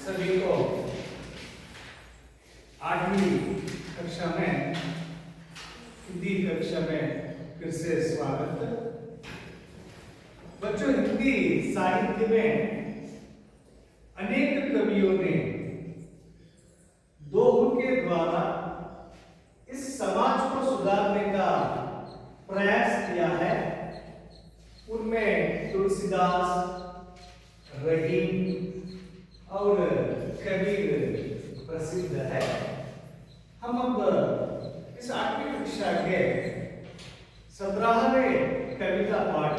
सभी को 8वीं कक्षा में हिंदी कक्षा में फिर से स्वागत। बच्चों, हिंदी साहित्य में अनेक कवियों ने दोहों के द्वारा इस समाज को सुधारने का प्रयास किया है। उनमें तुलसीदास, रहीम और कबीर प्रसिद्ध है। हम अब इस 8वीं कक्षा के 17वें कविता पाठ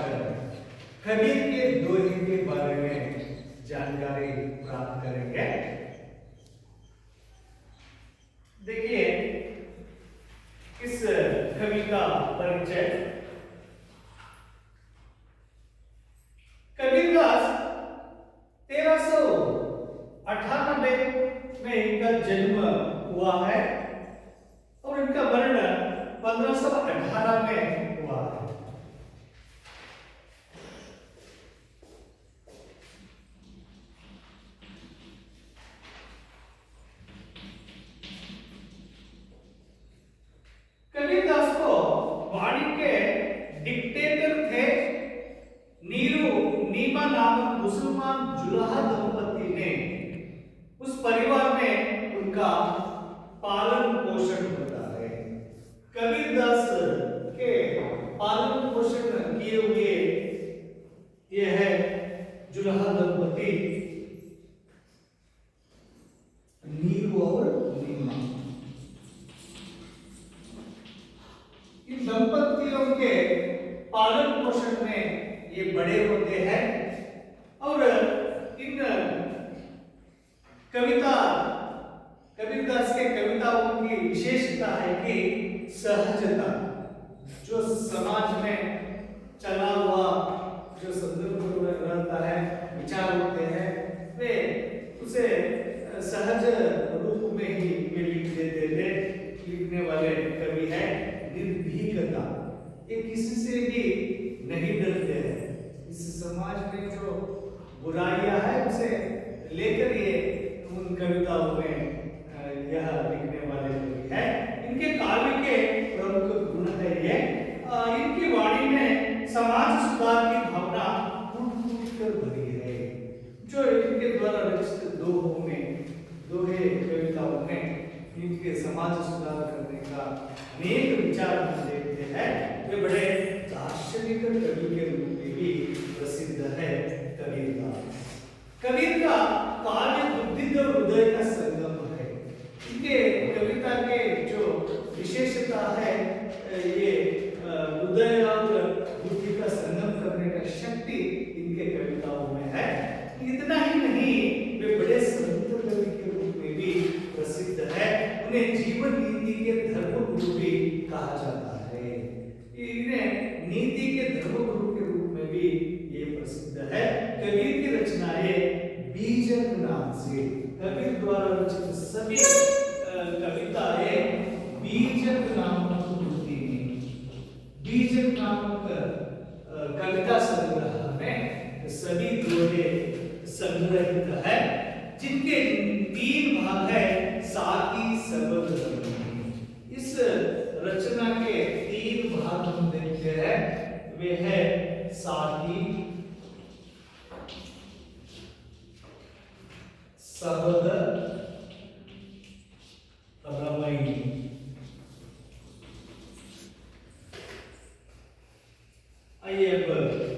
कबीर के दोहे के बारे में जानकारी प्राप्त करेंगे। देखिए, इस कवि का परिचय। कबीरदास 1398 में इनका जन्म हुआ है और इनका मरण 1518 में हुआ है। कबीरदास को वाणी के डिक्टेटर थे। नीरू नीमा नामक मुसलमान जुलाहा दंपति ने उस परिवार में उनका पालन पोषण होता है। कबीरदास के पालन पोषण किए हुए ये है जुलाहा दंपति नीरू और नीमा। इन दंपतियों के पालन पोषण में ये बड़े होते हैं और इन कबीरदास के कविताओं की विशेषता है कि सहजता, जो समाज में चला हुआ जो संदर्भ रहता है, विचार होते हैं, वे उसे सहज रूप में ही वे लिख देते थे। लिखने वाले कवि है। निर्भीकता, ये किसी से भी नहीं डरते हैं। इस समाज में जो बुराइयां है उसे लेकर ये उन कविताओं में यह लिखने वाले कवि है। इनके काव्य के प्रमुख गुण है ये। इनकी वाणी में समाज सुधार की भावना फूट कर भरी है। जो इनके द्वारा रचित दोहे कविताओं में इनके समाज सुधार करने का अनेक विचार हम देखते हैं। वे बड़े दार्शनिक कवि के रूप में भी प्रसिद्ध है कबीरदास। कबीर का काव्य बुद्धि और हृदय का संगम है। इनके कविता के जो विशेषता है, ये हृदय और बुद्धि का संगम करने का शक्ति इनके कविताओं में है। इतना ही नहीं, वे बड़े संत कवि के रूप में भी प्रसिद्ध है। उन्हें जीवन नीति के धर्मगुरु भी कहा जाता है। इन्हें नीति के धर्मगुरु के रूप में भी ये प्रसिद्ध है। कबीर की रचनाएं बीजक नाम से, कबीर द्वारा रचित सभी कविताएं बीजक नामक कृति में, बीजक नामक कविता संग्रह में सभी दोहे संग्रहित है, जिनके 3 भाग है। साकी सबद रमणी। इस रचना के 3 भाग हम देखते हैं। वे है साकी, सबद, रमणी। आइए अब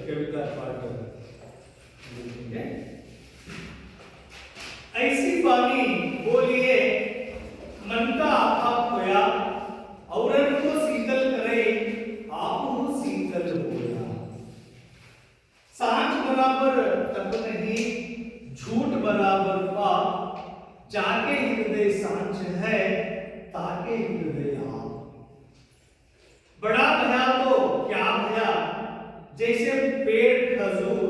कविता पाठ देखेंगे। ऐसी बानी बोलिए मन का आखा खोया, औरन को शीतल करे आपहु शीतल होया। सांझ बराबर तप नहीं, झूठ बराबर पाप, जाके हृदय सांझ है ताके हृदय आप। बड़ा भया तो क्या भया, जैसे पेड़ खजूर,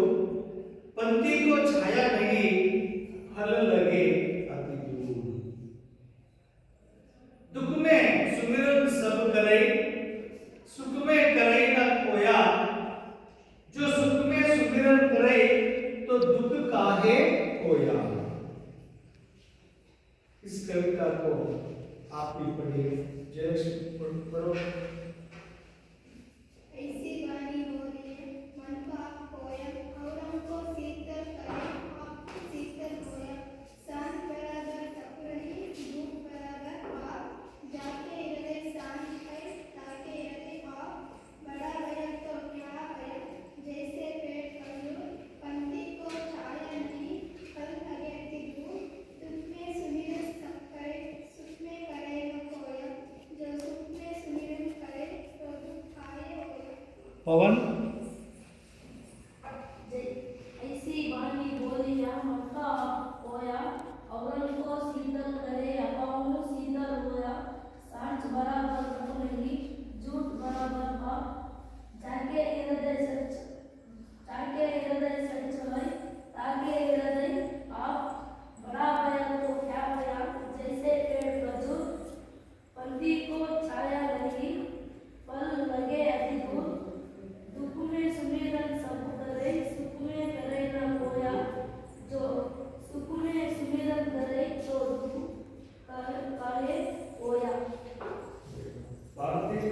पंथी को छाया नहीं, फल लगे अति दूर। दुख में सुमिरन सब करे, सुख में करे न खोया। जो सुख में सुमिरन करे तो दुख काहे खोया। इस कविता को आप भी पढ़िए। जयश्री पढ़ो। ऐसी वाणी बोलिए मन का खोया औरों को शीतल करे आप शीतल होया सांझ बराबर तप रही धूप बराबर पाप जाके हृदय शांत है ताके हृदय आप बड़ा भया तो क्या भया जैसे पेड़ खजूर पंक्ति को छाया नहीं फल लगे अति दूर दुख में सुमिरन सब करे सुख में करे न खोया जो सुख में सुमिरन करे तो दुख खाए होया। पवन। ऐसी वाणी बोलिया मन का खोया औरों को शीतल करे अपाओं शीतल होया सांझ बराबर तप नहीं झूठ बराबर पाप जाके हृदय सच है ताके हृदय आप बड़ा भया तो क्या भया जैसे पेड़ खजूर पंक्ति को छाया नहीं फल लगे अति दूर दुख में सुमिरन सब करे सुख में करे न खोया जो सुख में सुमिरन करे तो दुख काहे होया। भारती।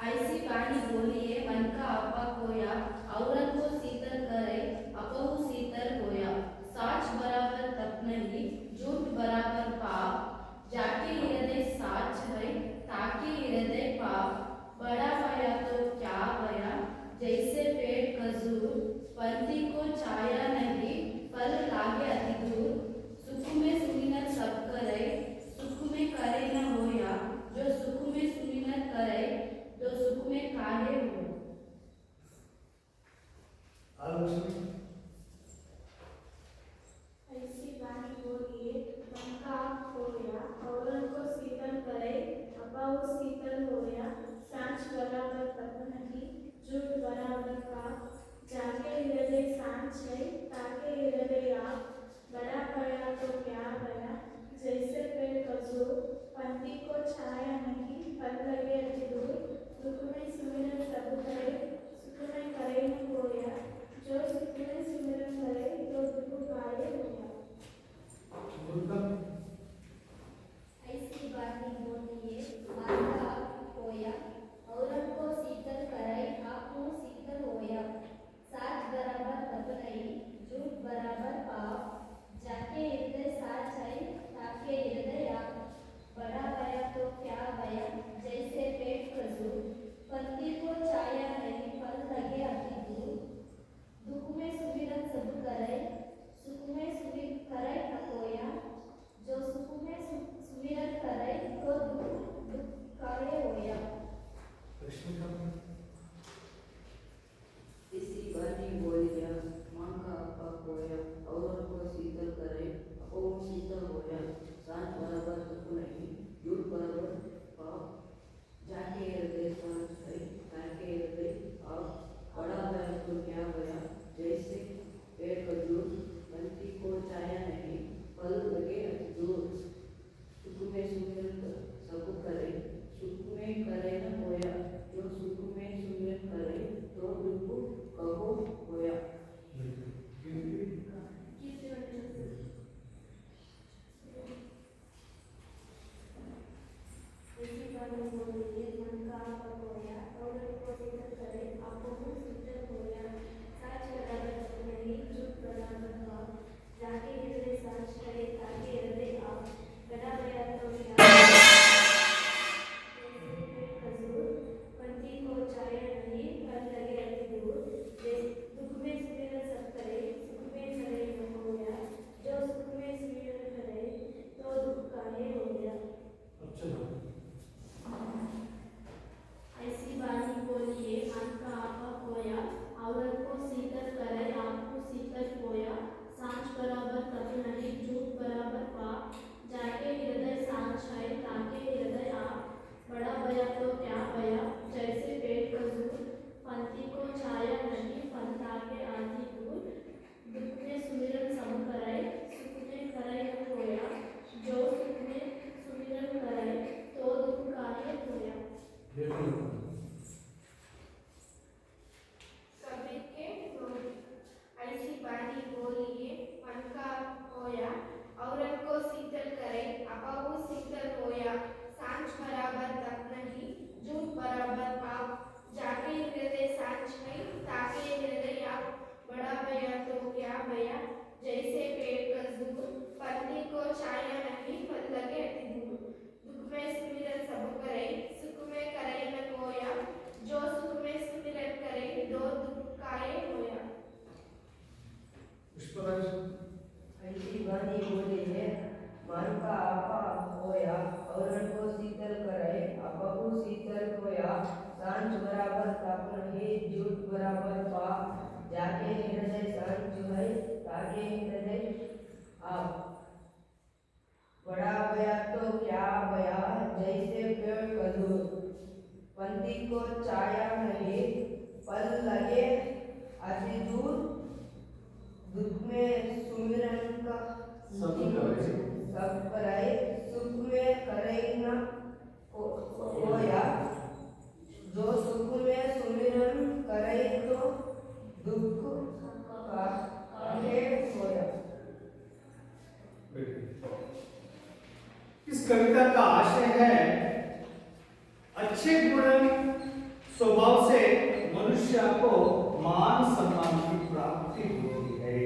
ऐसी वाणी बोलिए मन का आपा खोया औरत को शीतल करे अपहु शीतल होया साच बराबर तप नहीं झूठ बराबर पाप जाके हृदय साच है ताके हृदय पाप बड़ा भया तो क्या भया जैसे पेड़ खजूर पंक्ति को छाया नहीं फल लागे अति दूर सुख में सुमिरन सब करे सुख में करे न होया जो सुख में सुमिरन करे जो सुख में काहे हो। आलोचना। ऐसी वाणी बोलिए मन का खोया औरों को शीतल करे अपाओ शीतल होया सांझ बराबर तप नहीं झूठ बराबर पाप जाके हृदय सांझ है ताके हृदय आप बड़ा भया तो क्या भया जैसे पेड़ खजूर पंक्ति को छाया नहीं फल लगे अति दूर दुख में सुमिरन सब करे सुख में करे न खोया जो सुख में सुमिरन करे तो दुख काहे होया। ऐसी वाणी बोलिए मन का खोया औरों को शीतल करे आपको शीतल होया साच बराबर तप नहीं झूठ बराबर पाप जाके हृदय साच है ताके हृदय आप बड़ा भया तो क्या भया जैसे पेड़ खजूर पंक्ति को छाया नहीं फल लगे अति दूर दुख में सुमिरन सब करे सुख में सुमिरन करे न खोया जो सुख में सुमिरन करे तो दुख काहे होया। इसी वाणी बोलिया मन का आपा खोया औरों को शीतल करे अपहु शीतल होया सांझ बराबर तप नहीं झूठ बराबर पाप जाके हृदय सांझ है ताके हृदय आप बड़ा भया तो क्या भया जैसे पेड़ खजूर पंक्ति को छाया नहीं फल लगे अति दूर सुख में सुमिरन सब करे सुख में करे न होया जो सुख में सुमिरन करे तो दुख कहो होया। ऐसी वाणी बोलिए मन का आपा खोया औरों को शीतल करे अपाओ शीतल होया सांझ बराबर तप नहीं झूठ बराबर पाप जाके हृदय सांझ करे ताके हृदय आप बड़ा भया तो क्या जैसे पेड़ खजूर पंक्ति को छाया नहीं फल लगे अति दूर दुख में सुमिरन सब करे सुख में करे न होया जो सुख में सुमिरन करे तो दुख काहे होया। ऐसी वाणी बोलिए मन का आपा खोया औरों को शीतल करे आपको शीतल होया सांझ बराबर तप नहीं झूठ बराबर पाप जाके हृदय सांझ है ताके हृदय आप बड़ा भया तो क्या भया जैसे पेड़ खजूर पंक्ति को छाया नहीं फल ताके आदि दूर दुख में सुमिरन सब करे सुख में करे न होया जो सुख में सुमिरन करे तो दुख काहे होया। कवि के बोल ऐसी वाणी बोलिए मन का खोया औरत को शीतल करे अपाऊ शीतल होया सांझ बराबर तप नहीं झूठ बराबर पाप जाके हृदय सांझ नहीं ताके हृदय आप बड़ा भया तो क्या भया जैसे पेड़ का दूर पत्नी को छाया नहीं फल लगे अति दूर दुख में सुमिरन सब करे सुख में करे न कोया जो सुख में सुमिरन करे दो दुख काए होया। पुष्पराज ऐसी वाणी बोली है मन का आपा होया औरत को शीतल करे अपहु शीतल होया सांझ बराबर तप नहीं झूठ बराबर पाप जाके हृदय सांझ है ताके हृदय आप बड़ा भया तो क्या भया जैसे पेड़ खजूर पंथी को छाया नहीं फल लगे अति दूर दुख में सुमिरन का सब करे सुख में करे न होया जो सुख में सुमिरन करे तो दुख का होया। इस कविता का आशय है अच्छे गुण स्वभाव से मनुष्य को मान सम्मान की प्राप्ति होती है।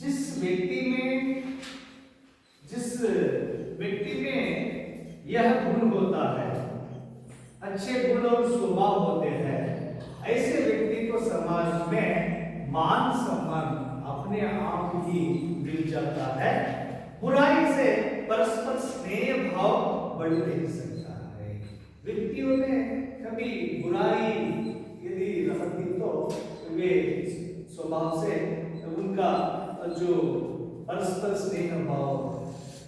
जिस व्यक्ति में यह गुण होता है अच्छे गुण और स्वभाव होते हैं ऐसे व्यक्ति को समाज में मान सम्मान अपने आप ही मिल जाता है। बुराई से परस्पर स्नेह भाव बढ़ नहीं सकता है। व्यक्तियों में कभी बुराई यदि रहती तो वे स्वभाव से उनका जो परस्पर स्नेह भाव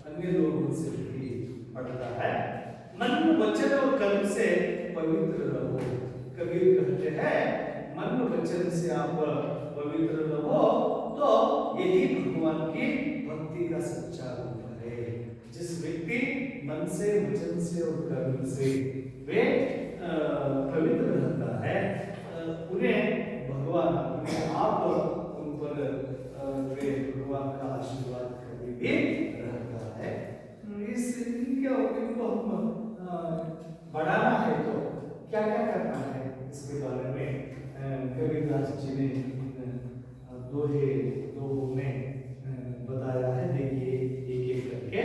अन्य लोगों से भी बढ़ता है। मन वचन और कर्म से पवित्र रहो। कबीर कहते हैं मन वचन से आप पवित्र रहो तो यही भगवान की भक्ति का सच्चा रूप है। जिस व्यक्ति मन से वचन से और कर्म से वे पवित्र रहता है उन्हें भगवान अपने आप उन पर वे भगवान का आशीर्वाद कभी भी रहता है। इनको हम बढ़ाना है तो क्या क्या करना है इसके बारे में कबीरदास जी ने दोहे में बताया है। देखिए एक एक करके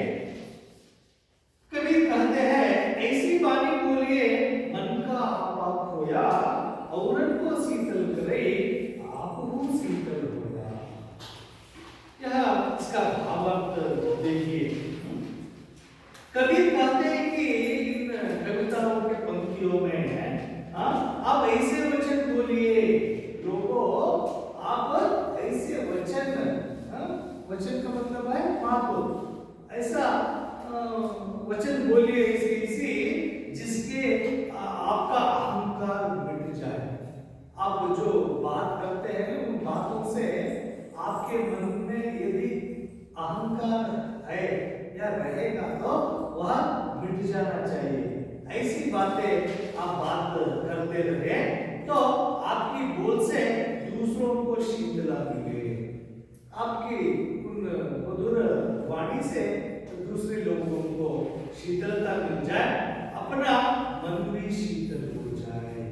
कबीर कहते हैं ऐसी वाणी बोलिए मन का आपा खोया औरत को शीतल करे आप शीतल होया। यह इसका भावार्थ देखिए। कबीर कहते हैं कि इन कविताओं के पंक्तियों में आप ऐसे वचन बोलिए लोगों आप ऐसे वचन वचन का मतलब है मातो ऐसा वचन बोलिए इसी जिसके आपका अहंकार मिट जाए। आप जो बात करते हैं उन बातों से आपके मन में यदि अहंकार है या रहेगा तो वह मिट जाना चाहिए। ऐसी बातें आप बात करते रहे तो आपकी बोल से दूसरों को शीतलता मिले। आपकी उन मधुर वाणी से दूसरे लोगों को शीतलता मिल जाए अपना मन भी शीतल हो जाए।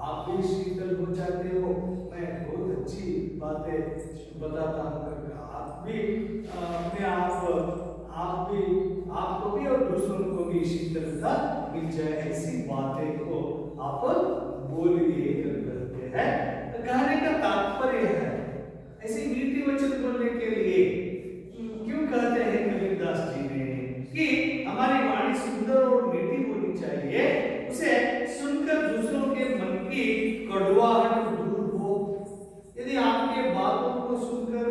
आप भी शीतल हो जाते हो। मैं बहुत अच्छी बातें बताता हूँ आप भी अपने आपको भी और दूसरों को भी शीतलता मिल जाए। ऐसी बातें को आप बोलिए करते हैं। कहने का तात्पर्य है ऐसे मीठी वचन बोलने के लिए क्यों कहते हैं कबीरदास जी ने कि हमारी वाणी सुंदर और मीठी होनी चाहिए। उसे सुनकर दूसरों के मन की कड़वाहट दूर हो। यदि आपके बातों को सुनकर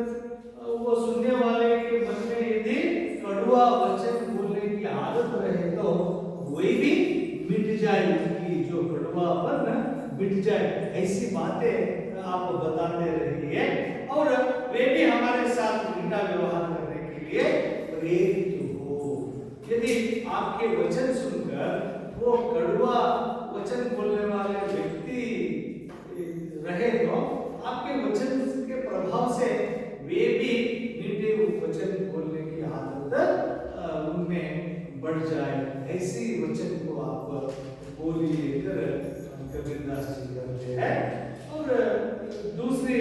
वो सुनने वाले के मन में यदि कड़वा वचन बोलने की आदत रहे तो वही भी मिट जाए। उसकी जो कड़वापन मिट जाए। ऐसी बातें आप बताते रहिए और वे भी हमारे साथ मीठा व्यवहार करने के लिए प्रेरित हो। यदि आपके वचन सुनकर वो कड़वा वचन बोलने वाले व्यक्ति रहे तो आपके वचन के प्रभाव से वे भी मीठे वचन बोलने की है। और दूसरी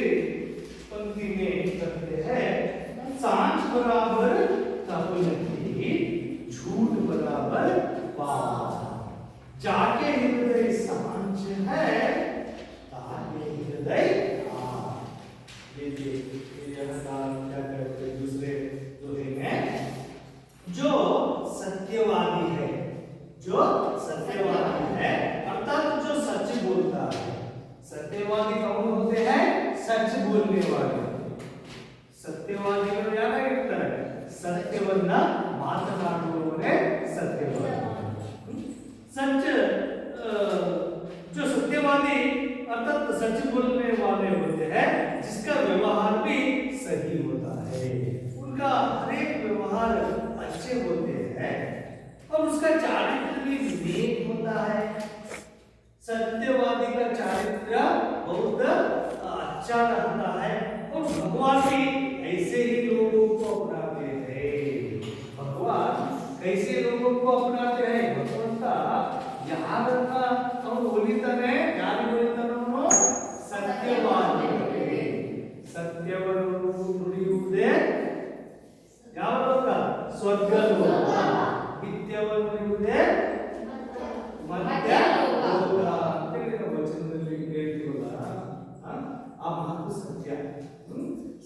पंक्ति में कहते हैं सांच बराबर तप नहीं, झूठ बराबर पाप। जाके हृदय सांच है, ताके हृदय पाप। ये क्या करते दूसरे दोहे में, जो सत्यवादी है, जो सत्यवादी है अर्थात जो सच बोलता है। सत्यवादी कौन होते हैं? सच बोलने वाले। ಸತ್ಯವಾದಿ ಯಾರಾಗಿರ್ತಾರೆ? ಸತ್ಯವನ್ನ ಮಾತನಾಡುವವನೇ सत्यवादी। सच जो सत्यवादी अर्थात सच बोलने वाले होते हैं, जिसका व्यवहार भी सही होता है, उनका हर एक व्यवहार अच्छे होते हैं और उसका चारित्र भी नेक होता है। सत्यवादी का चारित्र बहुत अच्छा रहता है और भगवान भी ऐसे ही लोगों को अपनाते हैं। भगवान कैसे लोगों को अपनाते हैं? भगवंತ ಯಾರನ್ನ ಅವನು ಒಲಿತಾನೆ? ಯಾರು ಒಲಿತಾನೋ? ಸತ್ಯವಾದಿಗಳಿಗೆ। ಸತ್ಯವನ್ನು ನುಡಿಯುವುದೇ ಯಾವ ಲೋಕ? ಸ್ವರ್ಗ ಲೋಕ। ಮಿಥ್ಯವನ್ನು ನುಡಿಯುವುದೇ ಮಧ್ಯ ಲೋಕ ಅಂತ ವಚನದಲ್ಲಿ ಹೇಳ್ತೀವಲ್ಲ, ಆ ಮಾತು ಸತ್ಯ।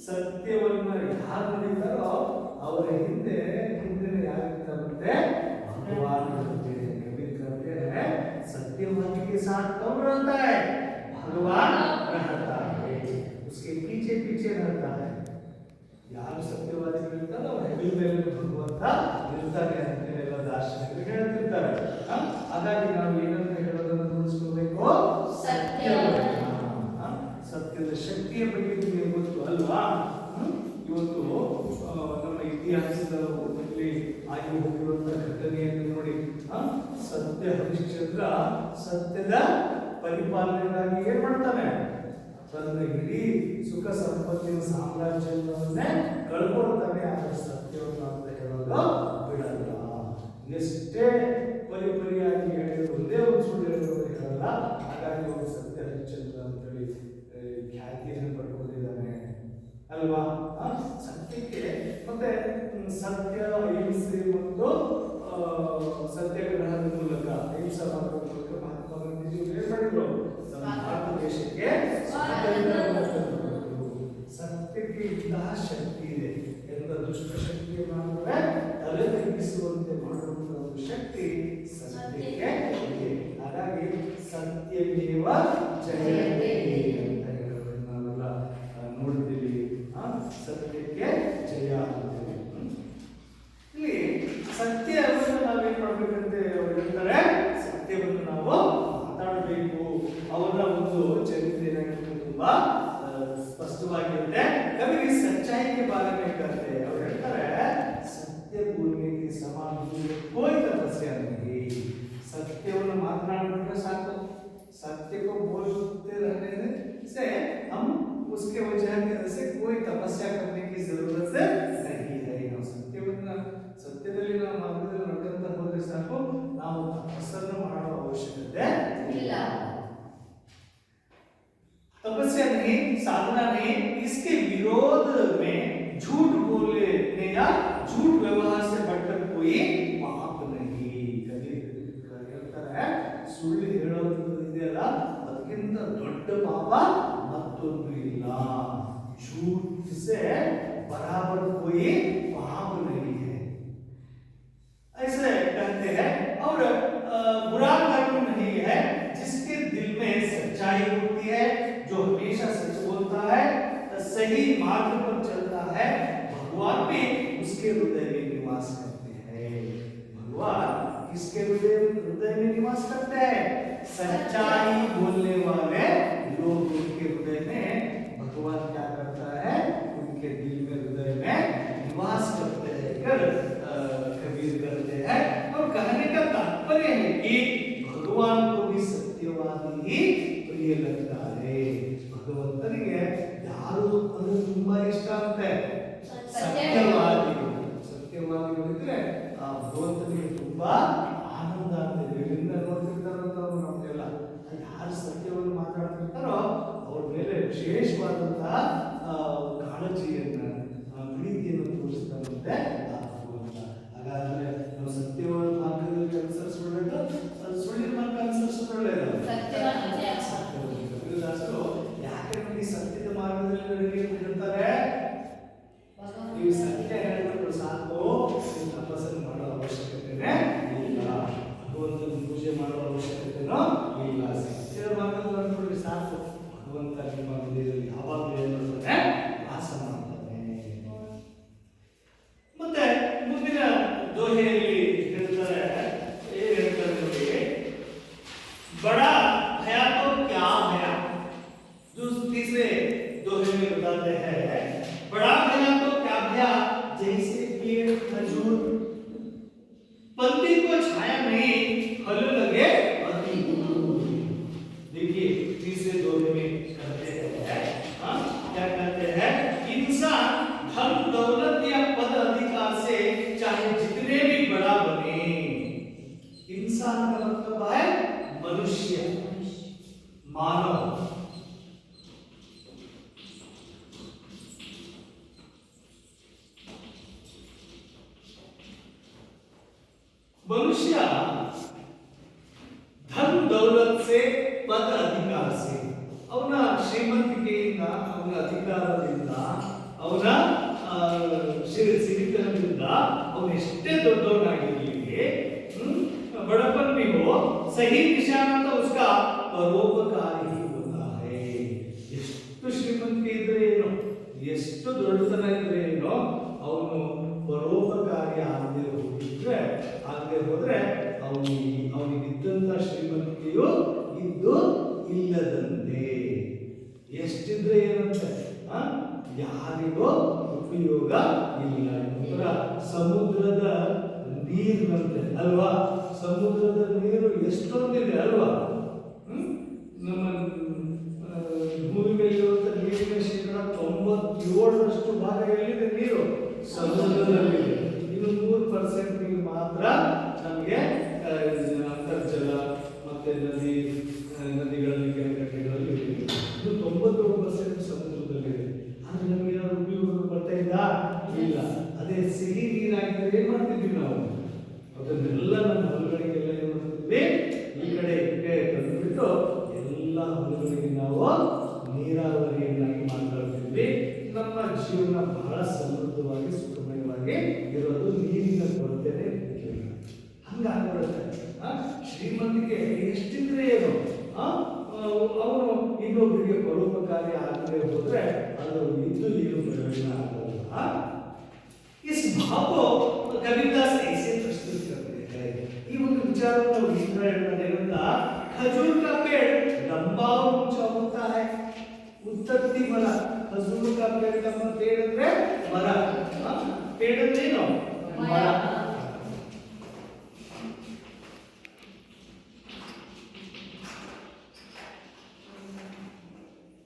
ಸತ್ಯವನ್ನ ಯಾರು ನುಡಿತಾರೋ ಅವರ ಹಿಂದೆ ಯಾರಿರ್ತಾರಂತೆ? भगवान रहते हैं। कबीर कहते हैं सत्यवादी के साथ कौन रहता है? भगवान रहता है, उसके पीछे पीछे रहता है। ಯಾರು ಸತ್ಯವಾದಿ ಇರ್ತಾರೋ ಹೆಗಲ ಮೇಲೆ ಭಗವಂತ ಇರ್ತಾನೆ ಅಂತ ಎಲ್ಲ ದಾರ್ಶನಿಕರು ಹೇಳ್ತಿರ್ತಾರೆ। ಹಾಗಾಗಿ ನಾವು ಏನಂತ ಹೇಳೋದನ್ನು ತಿಳಿಸ್ಕೋಬೇಕು? ಸತ್ಯದ ಶಕ್ತಿಯ ಬಗ್ಗೆ ನಿಮಗೆ ಗೊತ್ತು ಅಲ್ವಾ? ಇವತ್ತು ನಮ್ಮ ಇತಿಹಾಸದಲ್ಲಿ ಆಗಿ ಹೋಗಿರುವಂತಹ ಘಟನೆಯನ್ನು ನೋಡಿ, ಸತ್ಯ ಹರಿಶ್ಚಂದ್ರ ಸತ್ಯದ ಪರಿಪಾಲನೆಗಾಗಿ ಏನ್ ಮಾಡ್ತಾನೆ? ತನ್ನ ಇಡೀ ಸುಖ ಸಂಪತ್ತಿನ ಸಾಮ್ರಾಜ್ಯವನ್ನೇ ಕಳ್ಕೊಳ್ತಾನೆ, ಆದ್ರೆ ಸತ್ಯವನ್ನು ಅಂತ ಹೇಳೋದು ಬಿಡಲ್ಲ। ಎಷ್ಟೇ ಪರಿಪರಿಯಾಗಿ ಹೇಳಿದ್ರು ಒಂದೇ ಒಂದು ಸುಳ್ಳು ಹೇಳೋದು ಹೇಳಲ್ಲ। ಹಾಗಾಗಿ ಅವರು ಸತ್ಯ ಹರಿಶ್ಚಂದ್ರ ಅಂತೇಳಿ ಖ್ಯಾತಿಯನ್ನು ಪಡ್ಕೊಂಡಿದ್ದಾನೆ ಅಲ್ವಾ? ಸತ್ಯಕ್ಕೆ ಮತ್ತೆ ಸತ್ಯ, ಅಹಿಂಸೆ ಮತ್ತು ಸತ್ಯಾಗ್ರಹದ ಮೂಲಕ, ಅಹಿಂಸಾ ಮಾರ್ಗದ ಮೂಲಕ ಮಹಾತ್ಮ ಗಾಂಧೀಜಿ ಏನ್ ಮಾಡಿದ್ರು? ನಮ್ಮ ಭಾರತ ದೇಶಕ್ಕೆ ಸತ್ಯಕ್ಕೆ ಇಂತಹ ಶಕ್ತಿ ಇದೆ ಎಂದ ದುಷ್ಟ ಶಕ್ತಿಯನ್ನು ತಲೆ ತಗ್ಗಿಸುವಂತೆ ಮಾಡುವಂತಹ ಒಂದು ಶಕ್ತಿ ಸತ್ಯಕ್ಕೆ ಇದೆ। ಹಾಗಾಗಿ ಸತ್ಯಮೇವ ಜಯತೆ ಅಂತ ಹೇಳೋದನ್ನ ನಾವೆಲ್ಲ ನೋಡಿದ್ದೀವಿ। ಸತ್ಯಕ್ಕೆ ಜಯ ಅಂತೇಳಿ ಇಲ್ಲಿ ಸತ್ಯವನ್ನು ನಾವೇನ್ ಮಾಡ್ಬೇಕಂತೆ ಅವ್ರು ಹೇಳ್ತಾರೆ? ಸತ್ಯವನ್ನು ನಾವು ಮಾತಾಡಬೇಕು। ಅವರ ಒಂದು ಚರಿತ್ರೆ ಏನಾಗಿರುತ್ತೆ ತುಂಬಾ स्पष्टವಾಗಿರುತ್ತೆ। कभी भी सच्चाई के बारे में कहते हैं और ಹೇಳ್ತಾರೆ सत्य बोलने के समान कोई तपस्या नहीं। सत्यವನ್ನು ಮಾತನಾಡೋದಕ್ಕೆ ಸಾಕು, सत्य को बोलते रहने से हम उसके वजह से कोई तपस्या करने की जरूरत नहीं है। ನಾವು ಸತ್ಯದಲ್ಲಿ ನಾವು ಮಾರ್ಗದಲ್ಲಿ ನಡೆದಂತ ಹೋದ್ರೆ ಸಾಕು, ನಾವು ತಪಸ್ಸನ್ನು ಮಾಡೋ ಅವಶ್ಯಕತೆ ಇಲ್ಲ। तपस्या नहीं, साधना नहीं, इसके विरोध में झूठ बोलने या झूठ व्यवहार से बढ़कर कोई पाप नहीं। कभी ಹೇಳ್ತಾರೆ ಸುಳ್ಳು ಹೇಳೋದು ಇದೆಯಲ್ಲ ಅದಕ್ಕಿಂತ ದೊಡ್ಡ ಪಾಪ ಮತ್ತೊಂದು ಇಲ್ಲ। झूठ से बराबर कोई पाप नहीं है ऐसे कहते हैं। और बुरा कर्म नहीं है जिसके दिल में सच्चाई होती है, जो हमेशा सच बोलता है, सही मार्ग पर चलता है, भगवान भी उसके हृदय में निवास करते हैं। भगवान किसके हृदय में निवास करते हैं? सच्चाई बोलने वाले लोग, उनके हृदय में भगवान क्या करता है? उनके दिल में हृदय में निवास करते हैं कर कबीर करते हैं। और कहने का तात्पर्य है कि भगवान को भी सत्यवादी ही प्रिय लगता है। ಭಗವಂತನಿಗೆ ಯಾರು ಅಂದ್ರೆ ತುಂಬಾ ಇಷ್ಟ ಅಂತೆ? ಸತ್ಯವಾದಿ। ಸತ್ಯವಾದಿ ಹೇಳಿದ್ರೆ ಆ ಭಗವಂತನಿಗೆ ತುಂಬಾ ಆನಂದ ಅಂತ ಇಲ್ಲಿಂದ ನೋಡ್ತಿರ್ತಾರಂತ ನಮ್ಗೆಲ್ಲ ಯಾರು ಸತ್ಯವನ್ನು ಮಾತಾಡ್ತಿರ್ತಾರೋ ಅವ್ರ ಮೇಲೆ ವಿಶೇಷವಾದಂತಹ ಕಾಳಜಿಯನ್ನ ಪ್ರೀತಿಯನ್ನು ತೋರಿಸ್ತಾರಂತೆ ಆ ಭಗವಂತ. ಹಾಗಾದ್ರೆ ನಾವು ಸತ್ಯವಾದ ಮಾರ್ಗದಲ್ಲಿ ಅನುಸರಿಸಬೇಕು, ಅದು ಸುಳ್ಳಿನ ಮಾರ್ಗ ಅನುಸರಿಸೋದು ಒಳ್ಳೆಯದು. ಕಬೀರದಾಸರು ಯಾಕೆ ನಮಗೆ ಸತ್ಯದ ಮಾರ್ಗದಲ್ಲಿ ನಡೆಯಲಿ ಅಂತ ಹೇಳ್ತಾರೆ? ನೀವು ಸತ್ಯ ಹೇಳಿದ್ರು ಸಾಕು, ತಪಸ್ಸನ್ನು ಮಾಡೋ ಅವಶ್ಯಕತೆನೇ ಇಲ್ಲ, ಭಗವಂತನ ಪೂಜೆ ಮಾಡೋ ಅವಶ್ಯಕತೆನೋ ಇಲ್ಲ. ಸತ್ಯದ ಮಾರ್ಗದಲ್ಲಿ ನಡೆದ್ರೆ ಸಾಕು, ಭಗವಂತ ನಿಮ್ಮ ಹೃದಯದಲ್ಲಿ ಯಾವಾಗಲೂ ಏನು ಮಾಡ್ತಾನೆ? ವಾಸ ಮಾಡ್ತಾನೆ. ಮತ್ತೆ ಮುಂದಿನ ದೋಹೆಯಲ್ಲಿ ಹೇಳ್ತಾರೆ, ಏನ್ ಹೇಳ್ತಾರೆ ನೋಡಿ, बड़ा भया तो क्या भया। तीसरे दोहे में बताते हैं, बड़ा भया तो क्या भया, जैसे पेड़ खजूर, पंक्ति को छाया नहीं, फल लगे अति दूर। देखिए तीसरे दोहे में कहते हैं, क्या कहते हैं, इंसान धन दौलत या पद अधिकार से चाहे जितने भी बड़ा बने, इंसान का मतलब है मनुष्य, मानव। मनुष्य धन दौलत से पद अधिकार से, ಅವನ ಶ್ರೀಮಂತಿಕೆಯಿಂದ, ಅವನ ಅಧಿಕಾರದಿಂದ, ಅವನ ಸಿರಿತನದಿಂದ ಅವನು ಎಷ್ಟೇ ದೊಡ್ಡವನಾಗಿರಲಿ, बड़पन भी हो, सही निशाना तो उसका परोपकारी ही होता है। ಎಷ್ಟು ಶ್ರೀಮಂತಿಕೆ ಇದ್ರೆ ಏನೋ, ಎಷ್ಟು ದೊಡ್ಡತನ ಇದ್ರೆ ಏನೋ, ಅವನು ಪರೋಪಕಾರಿ ಆಗದೆ ಹೋದ್ರೆ ಅವನಿಗಿದ್ದಂತ ಶ್ರೀಮಂತಿಕೆಯು ಇದ್ದು ಇಲ್ಲದಂತೆ. ಎಷ್ಟಿದ್ರೆ ಏನಂತೆ, ಯಾರಿಗೋ ಉಪಯೋಗ ಇಲ್ಲ. ಸಮುದ್ರದ ನೀರಿನಂತೆ ಅಲ್ವಾ, ಸಮುದ್ರದ ನೀರು ಎಷ್ಟೊಂದಿದೆ ಅಲ್ವಾ, ನಮ್ಮ ಭೂಮಿಯಲ್ಲಿರುವಂತ ನೀರಿನ ಶೇಕಡ 97% ಭಾಗ ಎಲ್ಲಿದೆ? ನೀರು ಸಮುದ್ರದಲ್ಲಿದೆ. ಇನ್ನು 3% ನೀರು ಮಾತ್ರ ನಮಗೆ ಅಂತರ್ಜಲ ಮತ್ತೆ ನದಿಗಳಲ್ಲಿ ಕೆರೆಕಟ್ಟೆಗಳಲ್ಲಿ ಇದೆ. ಇದು 97% ಸಮುದ್ರದಲ್ಲಿದೆ. ಆದ್ರೆ ನಮಗೆ ಏನಾದ್ರು ಉಪಯೋಗ ಬರ್ತಾ ಇದ್ದಾ? ಇಲ್ಲ. ಅದೇ ಸಿಹಿ ನೀರಾಗಿದ್ರೆ ಏನ್ ಮಾಡ್ತಿದ್ವಿ ನಾವು? ಅದನ್ನೆಲ್ಲ ನಮ್ಮ ಹೊಲಗಳಿಗೆಲ್ಲ ಏನು ಮಾಡ್ತಿದ್ವಿ, ಈ ಕಡೆ ತಂದುಬಿಟ್ಟು ಎಲ್ಲ ಹೊಲಗಳಿಗೆ ನಾವು ನೀರಾವರಿಯನ್ನಾಗಿ ಮಾತಾಡ್ತಿದ್ವಿ. ನಮ್ಮ ಜೀವನ ಬಹಳ ಸಮೃದ್ಧವಾಗಿ ಸುಖಮಯವಾಗಿ ಇರೋದು ನೀರಿನ ಕೊರತೆನೇ ಇರಲಿಲ್ಲ. ಹಂಗಾಗ್ಬಿಡುತ್ತೆ. ಶ್ರೀಮಂತಿಕೆ ಎಷ್ಟಿದ್ರೆ ಏನು, ಅವನು ಇನ್ನೊಬ್ಬರಿಗೆ ಪರೋಪಕಾರಿ ಆಗದೆ ಹೋದ್ರೆ ಅದು ಇದ್ದು ಏನು ಪ್ರಯೋಜನ ಆಗಲ್ಲ. इस भाव को कबीरदास ऐसे प्रस्तुत करते हैं। ये वो विचारों का विस्तार करने वाला, खजूर का पेड़ लंबा और ऊंचा होता है, उत्तरती मरा। खजूर का पेड़ लंबा, पेड़ ಅಂದ್ರೆ ಮರ, पेड़ ಅಂದ್ರೆ ಏನು? ಮರ.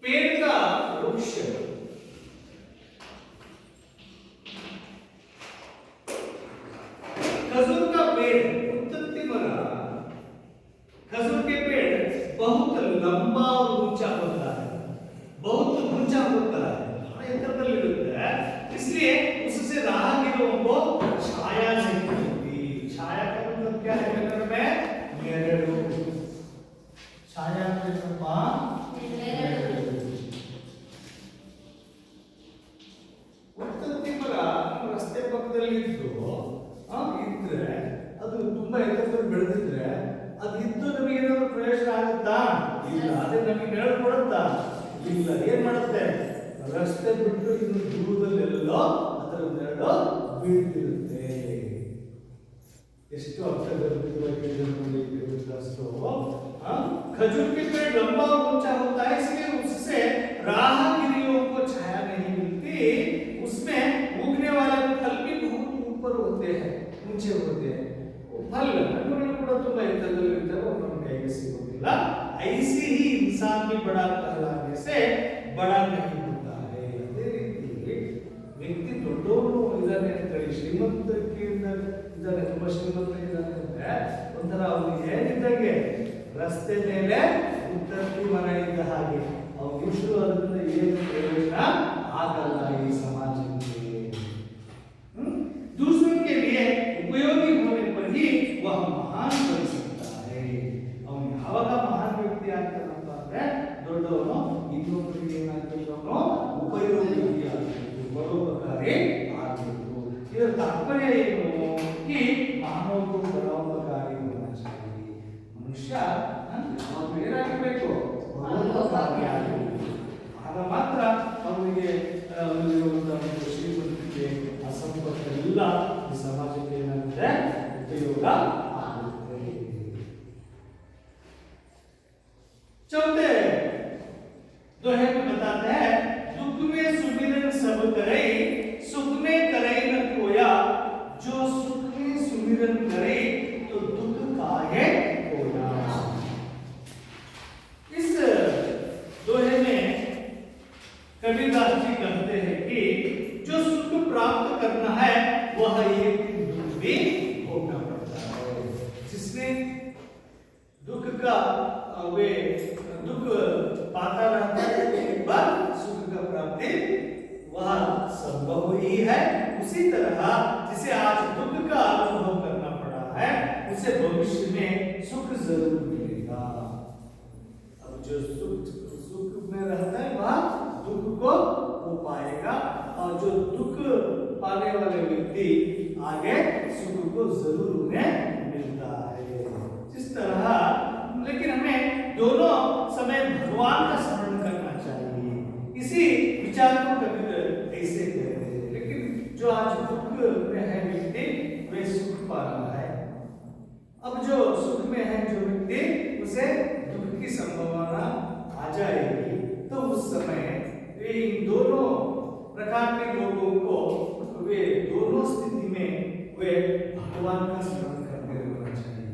पेड़ का वृक्ष खजूर का पेड़, उत्तरती मरा, खजूर के पेड़ बहुत लंबा और ऊंचा होता है, बहुत ऊंचा होता है, एತ್ತರದಲ್ಲಿರುತ್ತೆ. इसलिए उससे राहगीरों को छाया नहीं मिलती. छाया का मतलब क्या है कन्नड़ में? नेरಳು. छाया का मतलब नेरಳು. उत्तरती ಮರ ರಸ್ತೆ ಪಕ್ಕದಲ್ಲಿ ಇದ್ದು ಇದ್ರೆ, ಅದು ತುಂಬಾ ಎತ್ತರದಲ್ಲಿ ಬೆಳೆದಿದ್ರೆ ಅದು ಇದ್ದು ನಮಗೆ ಏನಾದ್ರು ಪ್ರಯೋಜನ ಆಗುತ್ತಾ? ಇಲ್ಲ. ಅದೇ ನಮಗೆ ನೆರಳು ಕೊಡುತ್ತಾ? ಇಲ್ಲ. ಏನ್ ಮಾಡುತ್ತೆ? ರಸ್ತೆ ಬಿಟ್ಟು ಇನ್ನು ದೂರದಲ್ಲೆಲ್ಲೋ ಅದರ ನೆರಳು ಬೀಳ್ತಿರುತ್ತೆ. ಎಷ್ಟು ಅರ್ಥಗರ್ಭಿತವಾಗಿ ನೋಡಿ ಕಬೀರದಾಸರು. खजूर के पेड़ लंबा और ऊंचा होता है, इसलिए उससे राहगीरों को छाया नहीं मिलती. उसमें उगने वाले फल भी बहुत ऊपर होते हैं, ऊंचे होते हैं. फल हಣ್ಣುಗಳು ಕೂಡ ತುಂಬಾ ಎತ್ತರದಲ್ಲಿರ್ತವೆ, ನಮ್ಮ ಕೈಗೆ ಸಿಗೋದಿಲ್ಲ. ऐसे ही इंसान भी बड़ा कहलाने से बड़ा नहीं होता है. ಅದೇ ರೀತಿ ವ್ಯಕ್ತಿ ದೊಡ್ಡವನು ಇದ್ದಾನೆ ಅಂತೇಳಿ ಶ್ರೀಮಂತಿಕೆಯಿಂದ ಇದ್ದಾನೆ, ತುಂಬಾ ಶ್ರೀಮಂತ ಇದ್ದಾನೆ ಅಂದ್ರೆ ಒಂಥರ ಅವನಿಗೆ ಏನಿದ್ದಂಗೆ ರಸ್ತೆ ಮೇಲೆ ಮರ ಇದ್ದ ಹಾಗೆ ಅವರಿಷ್ಟು ಅದರಿಂದ ಏನು ಪ್ರಯೋಜನ ಆಗಲ್ಲ ಈ समाजಕ್ಕೆ दूसरों के लिए उपयोगी होने पर ही वह महान बन सकता है ಅವನು ಯಾವಾಗ ಮಹಾನ್ ವ್ಯಕ್ತಿ ಆಗ್ತಾನಪ್ಪ ಅಂದ್ರೆ ದೊಡ್ಡವನು ಇನ್ನೊಬ್ಬರಿಗೆ ಏನಾಗಬೇಕು ಅವನು ಉಪಯೋಗಿ ಆಗಬೇಕು ಪರೋಪಕಾರಿ ಆಗಬೇಕು ಇದರ ತಾತ್ಪರ್ಯ ಏನು कि मानव को परोपकारी होना चाहिए मनुष्य ಯಾವಾಗಲೂ ಏನಾಗಬೇಕು ಪರೋಪಕಾರಿ ಆಗಬೇಕು ಆಗ ಮಾತ್ರ ಅವನಿಗೆ ಅವನಿಗಿರುವಂತಹ ಒಂದು ಶ್ರೀಮಂತಿಕೆ ಸಂಪತ್ತೆಲ್ಲ ಈ समाजಕ್ಕೆ ಏನಾಗುತ್ತೆ ಉಪಯೋಗ ಆಗುತ್ತೆ चौथे दोहे में बताते हैं दुख में सुमिरन सब करे सुख में करे न कोया जो सुख में सुमिरन करे तो दुख काहे कोया इस दोहे में कबीरदास जी कहते हैं कि जो सुख प्राप्त करना है वह एक दिन दुख भी भोगना पड़ता है जिसने दुख का वे दुख पाता रहता है एक बार सुख का प्राप्ति वह संभव ही है उसी तरह जिसे आज दुख का अनुभव करना पड़ा है उसे भविष्य में सुख जरूर मिलेगा अब जो सुख में रहता है वह दुख को वो पाएगा और जो दुख पाने वाले व्यक्ति आगे सुख को जरूर उन्हें मिलता है जिस तरह लेकिन हमें दोनों समय भगवान का स्मरण करना चाहिए इसी विचार को कबीर ऐसे कहते हैं लेकिन जो आज दुख में है व्यक्ति वे सुख पा रहा है अब जो सुख में है जो व्यक्ति उसे दुख की संभावना आ जाएगी तो उस समय वे इन दोनों प्रकार के लोगों को वे दोनों स्थिति में वे भगवान का स्मरण करते रहना चाहिए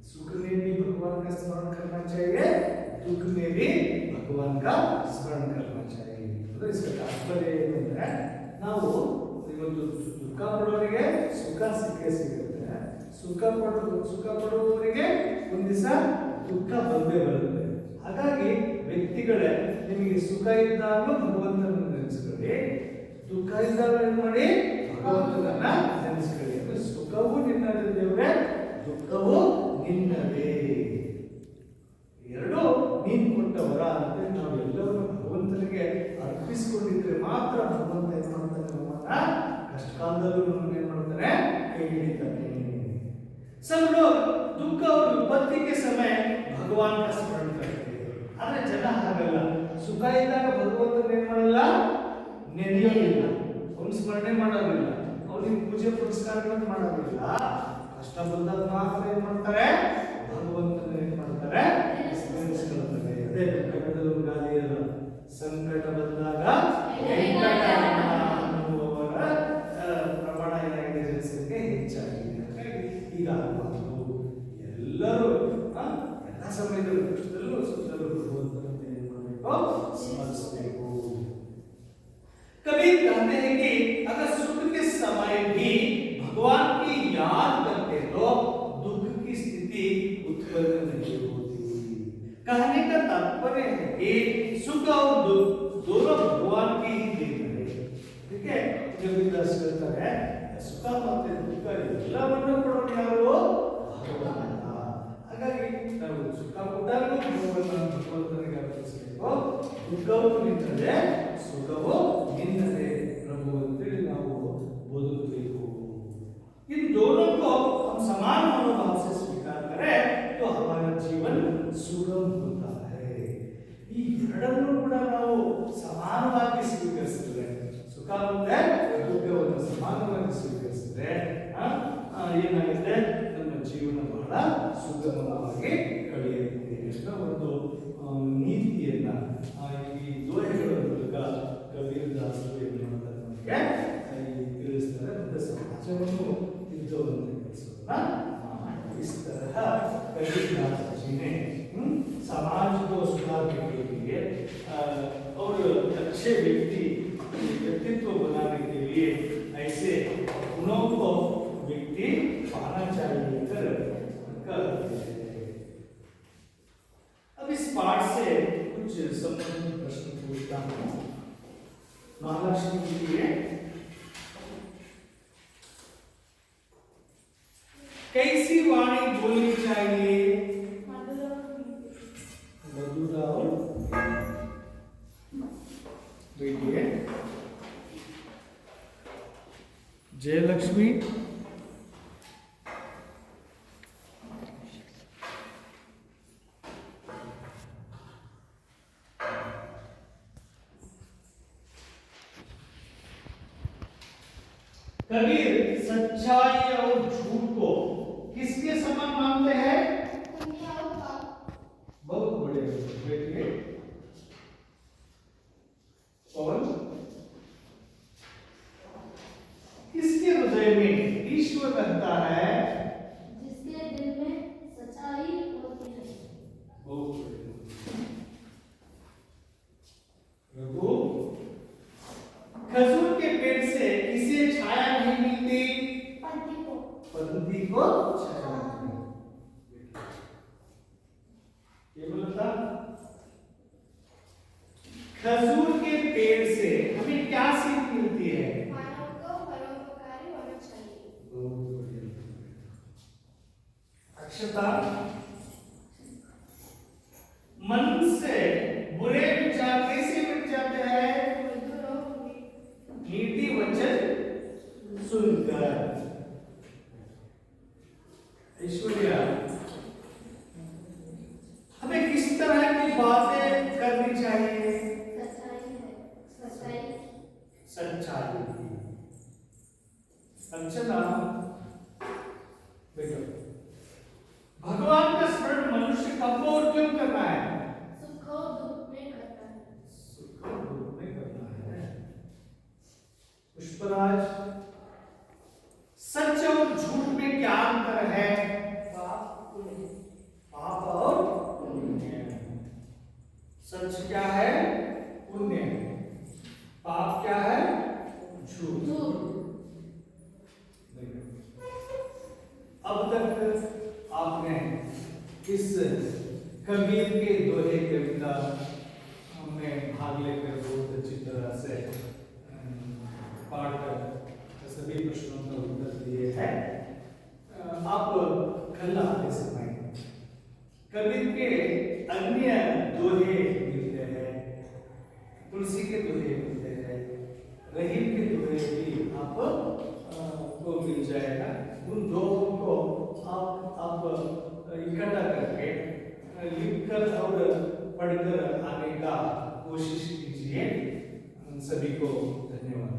सुख में भी भगवान का स्मरण करना चाहिए दुख में भी भगवान का स्मरण करना चाहिए तो इसका तात्पर्य ಏನಂದ್ರೆ ನಾವು ಇವತ್ತು ದುಃಖ ಪಡೋರಿಗೆ ಸುಖ ಸಿಗುತ್ತೆ ಸುಖ ಪಡುವವರಿಗೆ ಒಂದು ದಿವಸ ದುಃಖ ಬಂದೇ ಬರುತ್ತೆ ಹಾಗಾಗಿ ವ್ಯಕ್ತಿಗಳೇ ನಿಮಗೆ ಸುಖ ಇದ್ದಾಗಲೂ ಭಗವಂತನನ್ನು ನೆನೆಸ್ಕೊಳ್ಳಿ ದುಃಖ ಇದ್ದಾಗ ಏನು ಮಾಡಿ ಭಗವಂತನನ್ನ ನೆನೆಸ್ಕೊಳ್ಳಿ ಅಂದ್ರೆ ಸುಖವೂ ನಿನ್ನದೇ ದೇವರೇ ದುಃಖವೂ ನಿನ್ನದೇ ಎರಡು ನೀನು ಕೊಟ್ಟ ವರ ಅಂತ ನಾವು ಎಲ್ಲರೂ ಭಗವಂತನಿಗೆ ಅರ್ಪಿಸಿಕೊಂಡಿದ್ರೆ ಮಾತ್ರ ಭಗವಂತ ಏನು ಮಾಡ್ತಾನೆ ನಮ್ಮನ್ನ ಕಷ್ಟ ಕಾಲದಲ್ಲೂ ನಮ್ಮನ್ನ ಏನು ಮಾಡ್ತಾನೆ ಕೈ ಹಿಡಿತಾನೆ सब लोग दुख और विपत्ति के समय भगवान का स्मरण करते हैं ಆದರೆ ಜನ ಹಾಗಲ್ಲ ಸುಖ ಇದ್ದಾಗ ಭಗವಂತನ ಏನು ಮಾಡಲ್ಲ ನೆನೆಯೋದಿಲ್ಲ ಅವನು ಸ್ಮರಣೆ ಮಾಡೋದಿಲ್ಲ ಅವನಿಗೆ ಪೂಜೆ ಪುರಸ್ಕಾರಗಳನ್ನು ಮಾಡೋದಿಲ್ಲ ಕಷ್ಟ ಬಂದಾಗ ಮಾತ್ರ ಏನು ಮಾಡ್ತಾರೆ ಭಗವಂತನ ಏನು ಮಾಡ್ತಾರೆ ಸ್ಮರಿಸ್ಕೊಳ್ತಾರೆ ಅದೇ ಕನ್ನಡದಲ್ಲಿ ಒಂದು ಗಾದೆ ಅಲ್ಲ ಸಂಕಟ ಬಂದಾಗ ಅನ್ನುವವರ ಪ್ರಮಾಣ ಏನಾಗಿದೆ ಜನಸಂಖ್ಯೆ ಹೆಚ್ಚಾಗಿದೆ ಹೀಗಾಗಬಾರದು ಎಲ್ಲರೂ ಎಲ್ಲ ಸಮಯದಲ್ಲೂ ಕಷ್ಟದಲ್ಲೂ ಸುಖದಲ್ಲೂ ಭಗವಂತನನ್ನು ಏನು ಮಾಡಬೇಕು ಸ್ಮರಿಸಬೇಕು कबीर कहते हैं कि अगर सुख के समय भी भगवान की याद करते तो दुख की स्थिति उत्पन्न नहीं होती कहने का तात्पर्य है कि सुख और दुख दोनों भगवान की ही देन है ठीक है कबीरदास कहता है सुख ಮತ್ತು ದುಃಖ ಎಲ್ಲವನ್ನೂ ಕೊಡೋದು ಯಾರು ಭಗವಂತ ಹಾಗಾಗಿ ನಾವು ಸುಖ ಕೊಟ್ಟಾಗಲೂ ಭಗವಂತನಿಗೆ ಅರ್ಪಿಸಬೇಕು ದುಃಖವೂ ನಿಂತರೆ सुखवो निन्नते प्रभु अंतरी ನಾವು बोलಬೇಕು इन दोनों को हम समान मनोभाव से स्वीकार करें तो हमारा जीवन सुगम होता है ಈ ಎರಡನ್ನೂ ಕೂಡ ನಾವು ಸಮಾನವಾಗಿ ಸ್ವೀಕರಿಸಿದ್ರೆ ಸುಖ ಮತ್ತೆ ದುಃಖವನ್ನು ಸಮಾನವಾಗಿ ಸ್ವೀಕರಿಸಿದ್ರೆ ಏನಾಗುತ್ತೆ ನಮ್ಮ ಜೀವನ ಬಹಳ ಸುಗಮವಾಗಿ ಕಳೆಯುತ್ತೆ ಅನ್ನೋ ಒಂದು ನೀತಿಯನ್ನ ಈ ದೋಹೆಗಳ ಮೂಲಕ ಕಬೀರದಾಸರು ಏನು ಮಾಡ್ತಾರೆ ನಮಗೆ ತಿಳಿಸ್ತಾರೆ ಮತ್ತೆ ಸಮಾಜವನ್ನು ತಿದ್ದುವಂತ ಕೆಲಸವನ್ನ इस तरह कबीरदास जी ने समाज को सुधारने के लिए और अच्छे व्यक्तित्व बनाने के लिए ऐसे गुणों को व्यक्ति पाना चाहिए कर कहते हैं। अब इस पाठ से महालक्ष्मी मिलती है। कैसी वाणी बोलनी चाहिए? मधुर और देखिए जयलक्ष्मी कबीर सच्चाई और झूठ को किसके समान मानते हैं? बहुत बड़े देखिए और किसके हृदय में ईश्वर रहता है? जिसके दिल में सच्चाई होती है। बहुत बड़े रघु खजूर के पेड़ से किसे छाया नहीं मिलती? पंथी को छाया मिलती। ये बोला था खजूर के पेड़ से हमें क्या सीख मिलती है? मानव को परोपकारी होना चाहिए। बहुत बढ़िया। अक्षता मन से बुरे विचार कैसे मिट जाते हैं? मीठी वचन सुनकर। ऐश्वर्या हमें किस तरह की बातें करनी चाहिए? सच्चाई। सच्चाई। अर्चना बेटा भगवान का स्मरण मनुष्य कब और क्यों करना है? सुख और दुख में करता है। सुख और दुख में करना है। पुष्पराज सच और झूठ में क्या अंतर है? पाप और पुण्य। सच क्या है? पुण्य। पाप क्या है? झूठ। अब तक आपने इस कबीर के दोहे कविता में भाग लेकर बहुत अच्छी तरह से पाठ कर सभी प्रश्नों का उत्तर दिए हैं। आप कल आते समय कबीर के अन्य दोहे मिलते हैं, तुलसी के दोहे मिलते हैं, रहीम के दोहे भी आप को मिल जाएगा। उन दोहों को आप इकट्ठा करके लिखकर और पढ़कर आने का कोशिश कीजिए। सभी को धन्यवाद।